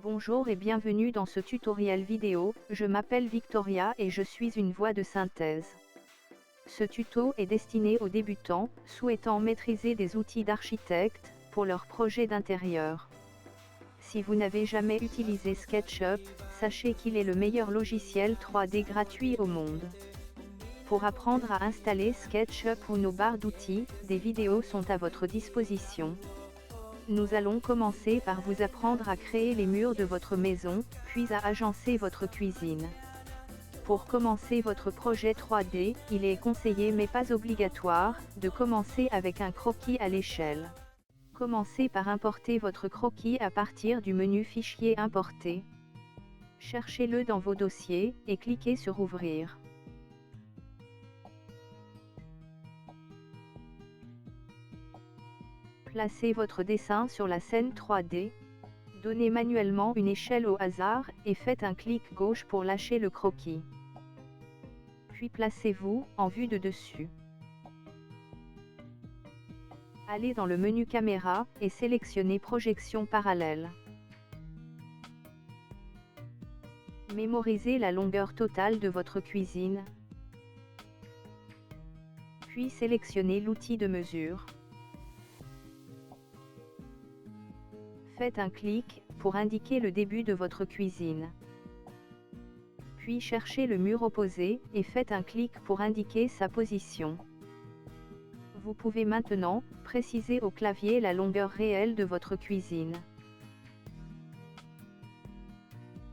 Bonjour et bienvenue dans ce tutoriel vidéo. Je m'appelle Victoria et je suis une voix de synthèse. Ce tuto est destiné aux débutants, souhaitant maîtriser des outils d'architecte, pour leur projet d'intérieur. Si vous n'avez jamais utilisé SketchUp, sachez qu'il est le meilleur logiciel 3D gratuit au monde. Pour apprendre à installer SketchUp ou nos barres d'outils, des vidéos sont à votre disposition. Nous allons commencer par vous apprendre à créer les murs de votre maison, puis à agencer votre cuisine. Pour commencer votre projet 3D, il est conseillé mais pas obligatoire, de commencer avec un croquis à l'échelle. Commencez par importer votre croquis à partir du menu Fichier importer. Cherchez-le dans vos dossiers, et cliquez sur Ouvrir. Placez votre dessin sur la scène 3D. Donnez manuellement une échelle au hasard, et faites un clic gauche pour lâcher le croquis. Puis placez-vous en vue de dessus. Allez dans le menu Caméra, et sélectionnez Projection parallèle. Mémorisez la longueur totale de votre cuisine. Puis sélectionnez l'outil de mesure. Faites un clic pour indiquer le début de votre cuisine. Puis cherchez le mur opposé et faites un clic pour indiquer sa position. Vous pouvez maintenant préciser au clavier la longueur réelle de votre cuisine.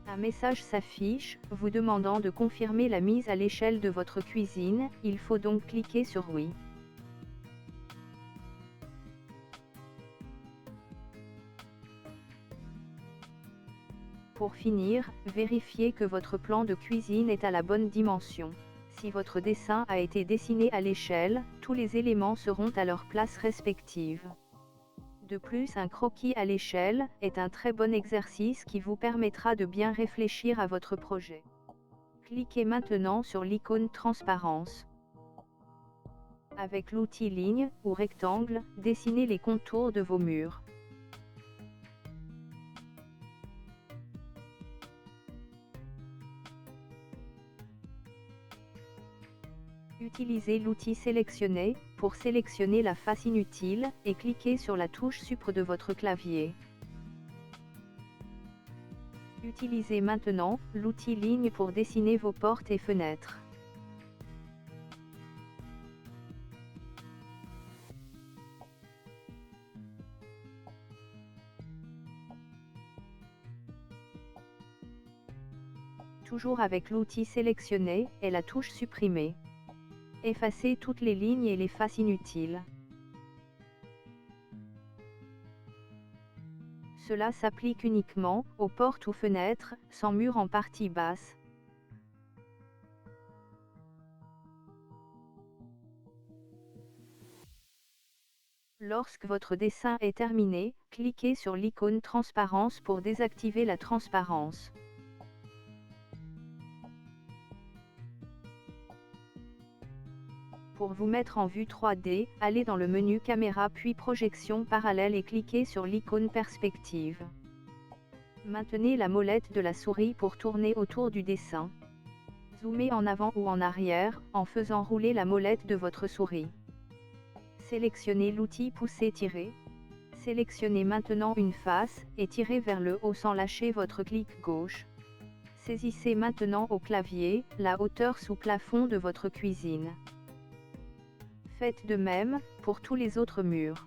Un message s'affiche vous demandant de confirmer la mise à l'échelle de votre cuisine, il faut donc cliquer sur Oui. Pour finir, vérifiez que votre plan de cuisine est à la bonne dimension. Si votre dessin a été dessiné à l'échelle, tous les éléments seront à leur place respective. De plus, un croquis à l'échelle est un très bon exercice qui vous permettra de bien réfléchir à votre projet. Cliquez maintenant sur l'icône Transparence. Avec l'outil Ligne ou Rectangle, dessinez les contours de vos murs. Utilisez l'outil Sélectionner pour sélectionner la face inutile et cliquez sur la touche Supre de votre clavier. Utilisez maintenant l'outil Ligne pour dessiner vos portes et fenêtres. Toujours avec l'outil Sélectionner et la touche Supprimer. Effacez toutes les lignes et les faces inutiles. Cela s'applique uniquement aux portes ou fenêtres, sans mur en partie basse. Lorsque votre dessin est terminé, cliquez sur l'icône Transparence pour désactiver la transparence. Pour vous mettre en vue 3D, allez dans le menu Caméra puis Projection parallèle et cliquez sur l'icône Perspective. Maintenez la molette de la souris pour tourner autour du dessin. Zoomez en avant ou en arrière, en faisant rouler la molette de votre souris. Sélectionnez l'outil Pousser-tirer. Sélectionnez maintenant une face, et tirez vers le haut sans lâcher votre clic gauche. Saisissez maintenant au clavier, la hauteur sous plafond de votre cuisine. Faites de même, pour tous les autres murs.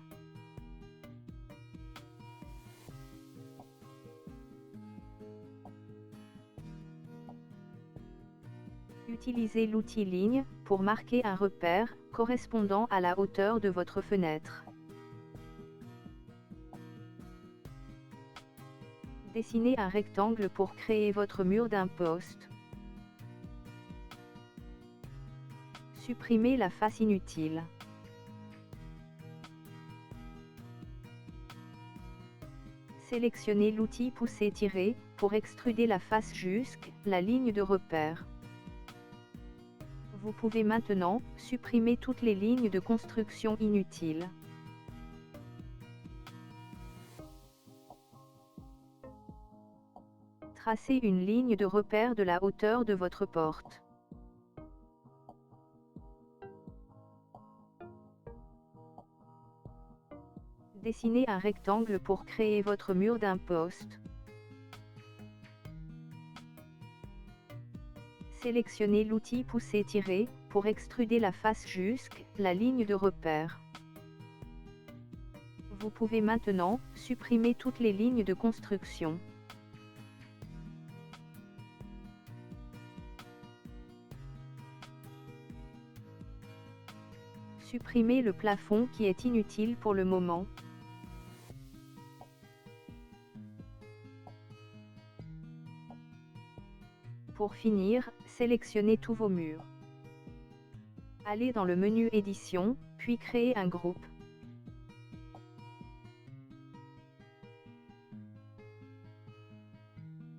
Utilisez l'outil Ligne, pour marquer un repère, correspondant à la hauteur de votre fenêtre. Dessinez un rectangle pour créer votre mur d'un poste. Supprimez la face inutile. Sélectionnez l'outil Pousser-tirer, pour extruder la face jusqu'à la ligne de repère. Vous pouvez maintenant supprimer toutes les lignes de construction inutiles. Tracez une ligne de repère de la hauteur de votre porte. Dessinez un rectangle pour créer votre mur d'imposte. Sélectionnez l'outil pousser-tirer pour extruder la face jusqu'à la ligne de repère. Vous pouvez maintenant supprimer toutes les lignes de construction. Supprimez le plafond qui est inutile pour le moment. Pour finir, sélectionnez tous vos murs. Allez dans le menu Édition, puis créez un groupe.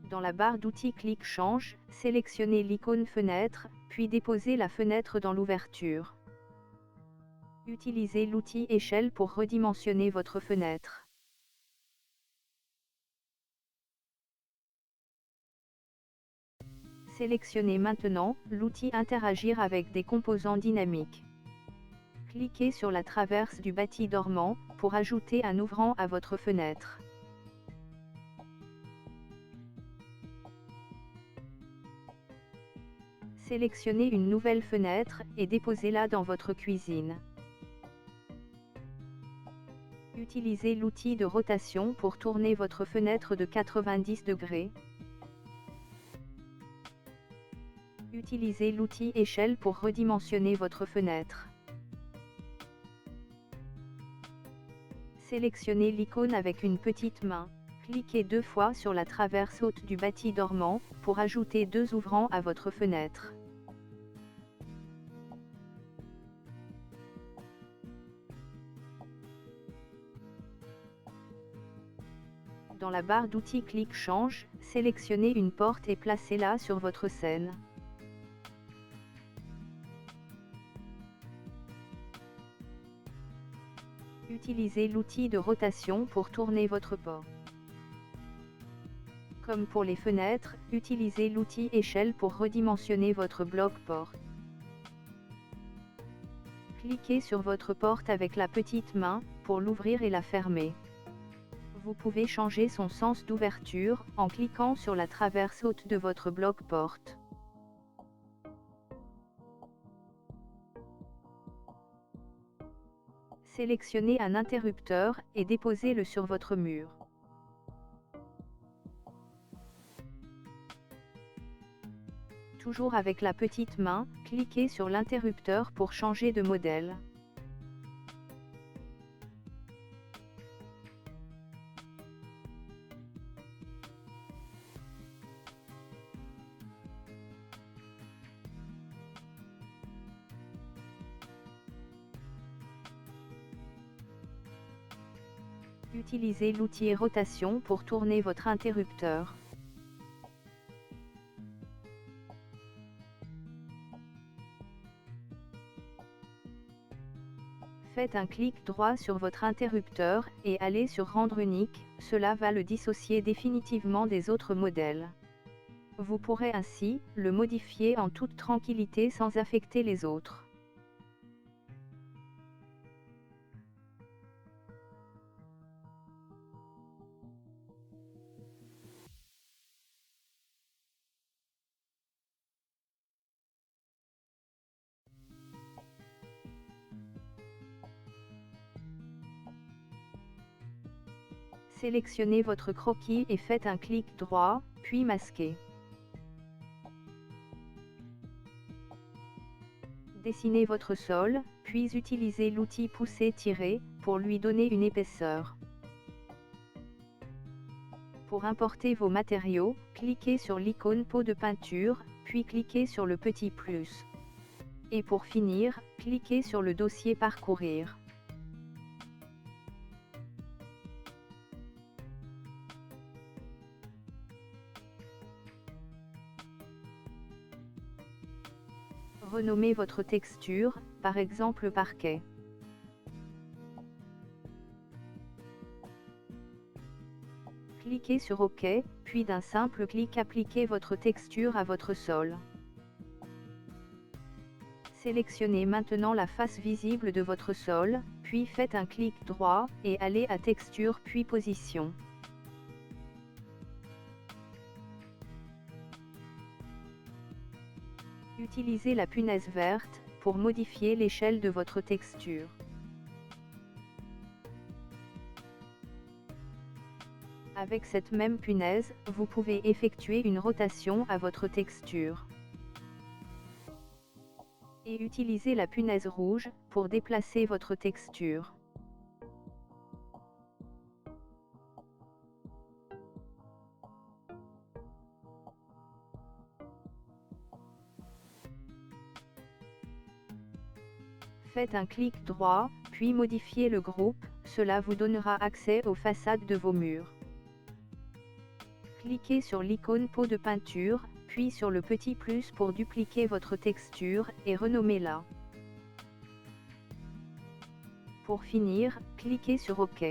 Dans la barre d'outils Clic Change, sélectionnez l'icône Fenêtre, puis déposez la fenêtre dans l'ouverture. Utilisez l'outil Échelle pour redimensionner votre fenêtre. Sélectionnez maintenant l'outil Interagir avec des composants dynamiques. Cliquez sur la traverse du bâti dormant pour ajouter un ouvrant à votre fenêtre. Sélectionnez une nouvelle fenêtre et déposez-la dans votre cuisine. Utilisez l'outil de rotation pour tourner votre fenêtre de 90 degrés. Utilisez l'outil Échelle pour redimensionner votre fenêtre. Sélectionnez l'icône avec une petite main. Cliquez 2 fois sur la traverse haute du bâti dormant pour ajouter 2 ouvrants à votre fenêtre. Dans la barre d'outils Clic Change, sélectionnez une porte et placez-la sur votre scène. Utilisez l'outil de rotation pour tourner votre porte. Comme pour les fenêtres, utilisez l'outil Échelle pour redimensionner votre bloc porte. Cliquez sur votre porte avec la petite main pour l'ouvrir et la fermer. Vous pouvez changer son sens d'ouverture en cliquant sur la traverse haute de votre bloc porte. Sélectionnez un interrupteur et déposez-le sur votre mur. Toujours avec la petite main, cliquez sur l'interrupteur pour changer de modèle. Utilisez l'outil rotation pour tourner votre interrupteur. Faites un clic droit sur votre interrupteur et allez sur Rendre unique, cela va le dissocier définitivement des autres modèles. Vous pourrez ainsi le modifier en toute tranquillité sans affecter les autres. Sélectionnez votre croquis et faites un clic droit, puis masquez. Dessinez votre sol, puis utilisez l'outil pousser-tirer pour lui donner une épaisseur. Pour importer vos matériaux, cliquez sur l'icône pot de peinture, puis cliquez sur le petit plus. Et pour finir, cliquez sur le dossier Parcourir. Renommez votre texture, par exemple parquet. Cliquez sur OK, puis d'un simple clic appliquez votre texture à votre sol. Sélectionnez maintenant la face visible de votre sol, puis faites un clic droit, et allez à Texture puis Position. Utilisez la punaise verte, pour modifier l'échelle de votre texture. Avec cette même punaise, vous pouvez effectuer une rotation à votre texture. Et utilisez la punaise rouge, pour déplacer votre texture. Faites un clic droit, puis modifiez le groupe, cela vous donnera accès aux façades de vos murs. Cliquez sur l'icône pot de peinture, puis sur le petit plus pour dupliquer votre texture, et renommez-la. Pour finir, cliquez sur OK.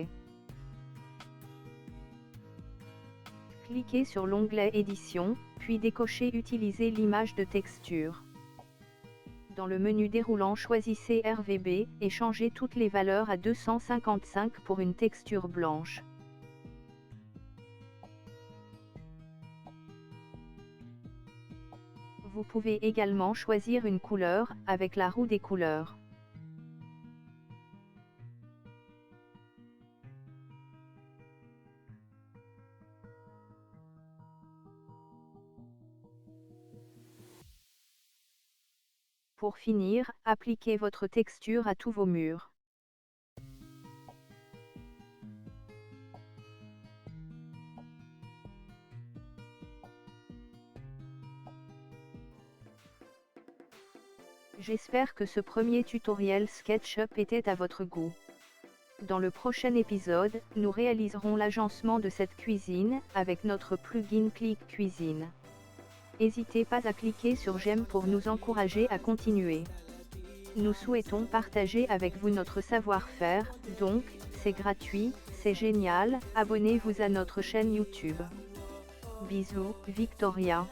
Cliquez sur l'onglet Édition, puis décochez Utiliser l'image de texture. Dans le menu déroulant choisissez RVB, et changez toutes les valeurs à 255 pour une texture blanche. Vous pouvez également choisir une couleur, avec la roue des couleurs. Pour finir, appliquez votre texture à tous vos murs. J'espère que ce premier tutoriel SketchUp était à votre goût. Dans le prochain épisode, nous réaliserons l'agencement de cette cuisine, avec notre plugin Click Cuisine. N'hésitez pas à cliquer sur j'aime pour nous encourager à continuer. Nous souhaitons partager avec vous notre savoir-faire, donc, c'est gratuit, c'est génial, abonnez-vous à notre chaîne YouTube. Bisous, Victoria.